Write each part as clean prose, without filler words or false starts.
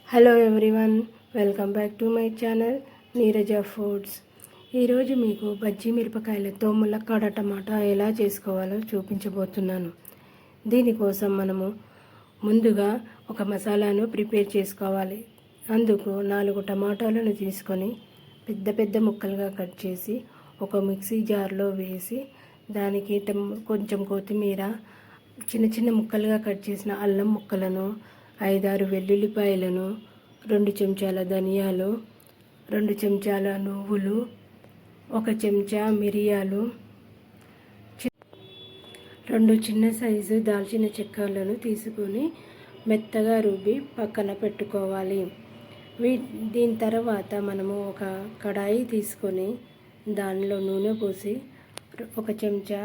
Hello everyone, welcome back to my channel Neeraja foods. ఈరోజు మీకు బజ్జీ మిరపకాయలతో ములక్కాడ టమాటా ఎలా చేసుకోవాలో చూపించబోతున్నాను. దీనికోసం మనము ముందుగా ఒక మసాలాను ప్రిపేర్ చేసుకోవాలి. అందుకు 4 టమాటాలను తీసుకొని పెద్ద పెద్ద ముక్కలుగా కట్ చేసి ఒక మిక్సీ జార్లో వేసి దానికి కొంచెం కొత్తిమీర, చిన్న చిన్న ముక్కలుగా కట్ చేసిన అల్లం ముక్కలను, 5-6 వెల్లుల్లిపాయలను, 2 చెంచాల ధనియాలు, 2 చెంచాల నువ్వులు, 1 చెంచా మిరియాలు, 2 చిన్న సైజు దాల్చిన చెక్కలను తీసుకొని మెత్తగా రుబ్బి పక్కన పెట్టుకోవాలి. దీని తర్వాత మనము ఒక కడాయి తీసుకొని దానిలో నూనె పోసి 1 చెంచా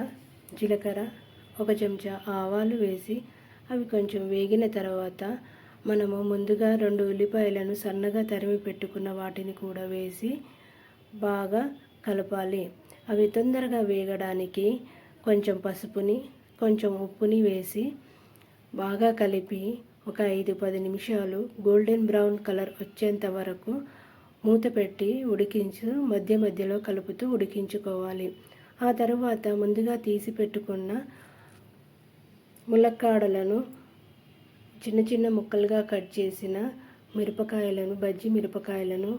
జీలకర్ర, 1 చెంచా ఆవాలు వేసి అవి కొంచెం వేగిన తర్వాత మనము ముందుగా 2 ఉల్లిపాయలను సన్నగా తరిమి పెట్టుకున్న వాటిని కూడా వేసి బాగా కలపాలి. అవి తొందరగా వేగడానికి కొంచెం పసుపుని, కొంచెం ఉప్పుని వేసి బాగా కలిపి ఒక 5-10 నిమిషాలు గోల్డెన్ బ్రౌన్ కలర్ వచ్చేంత వరకు మూత పెట్టి మధ్య మధ్యలో కలుపుతూ ఉడికించుకోవాలి. ఆ తర్వాత ముందుగా తీసి పెట్టుకున్న ములక్కాడలను, చిన్న చిన్న ముక్కలుగా కట్ చేసిన మిరపకాయలను, బజ్జీ మిరపకాయలను,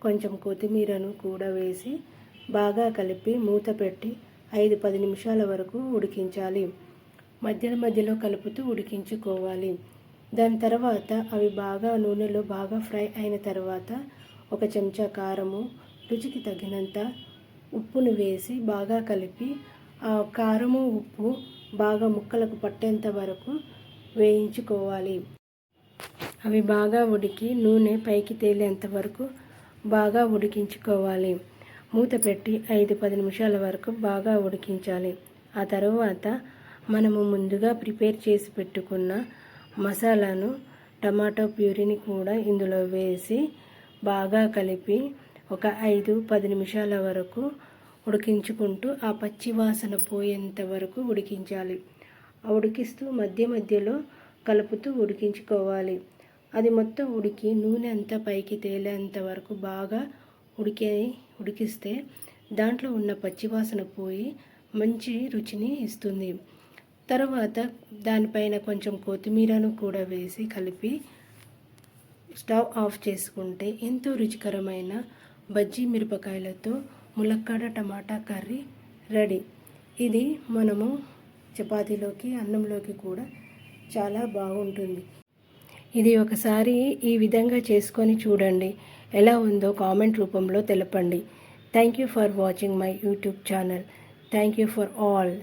కొంచెం కొత్తిమీరను కూడా వేసి బాగా కలిపి మూత పెట్టి 5-10 నిమిషాల వరకు ఉడికించాలి. మధ్యలో కలుపుతూ ఉడికించుకోవాలి. దాని తర్వాత అవి బాగా నూనెలో బాగా ఫ్రై అయిన తర్వాత 1 చెంచా కారము, రుచికి తగినంత ఉప్పును వేసి బాగా కలిపి ఆ కారము, ఉప్పు బాగా ముక్కలకు పట్టేంత వరకు వేయించుకోవాలి. అవి బాగా ఉడికి నూనె పైకి తేలేంత వరకు బాగా ఉడికించుకోవాలి. మూత పెట్టి 5-10 నిమిషాల వరకు బాగా ఉడికించాలి. ఆ తర్వాత మనము ముందుగా ప్రిపేర్ చేసి పెట్టుకున్న మసాలాను, టమాటో ప్యూరీని కూడా ఇందులో వేసి బాగా కలిపి ఒక 5-10 నిమిషాల వరకు ఉడికించుకుంటూ ఆ పచ్చి వాసన పోయేంత వరకు ఉడికించాలి. ఉడికిస్తూ మధ్యలో కలుపుతూ ఉడికించుకోవాలి. అది మొత్తం ఉడికి నూనె అంతా పైకి తేలేంత వరకు బాగా ఉడికిస్తే దాంట్లో ఉన్న పచ్చివాసన పోయి మంచి రుచిని ఇస్తుంది. తర్వాత దానిపైన కొంచెం కొత్తిమీరను కూడా వేసి కలిపి స్టవ్ ఆఫ్ చేసుకుంటే ఎంతో రుచికరమైన బజ్జీ మిరపకాయలతో ములక్కాడ టమాటా కర్రీ రెడీ. ఇది మనము చపాతీలోకి, అన్నంలోకి కూడా చాలా బాగుంటుంది. ఇది ఒకసారి ఈ విధంగా చేసుకొని చూడండి. ఎలా ఉందో కామెంట్ రూపంలో తెలపండి. Thank you for watching my YouTube channel. Thank you for all.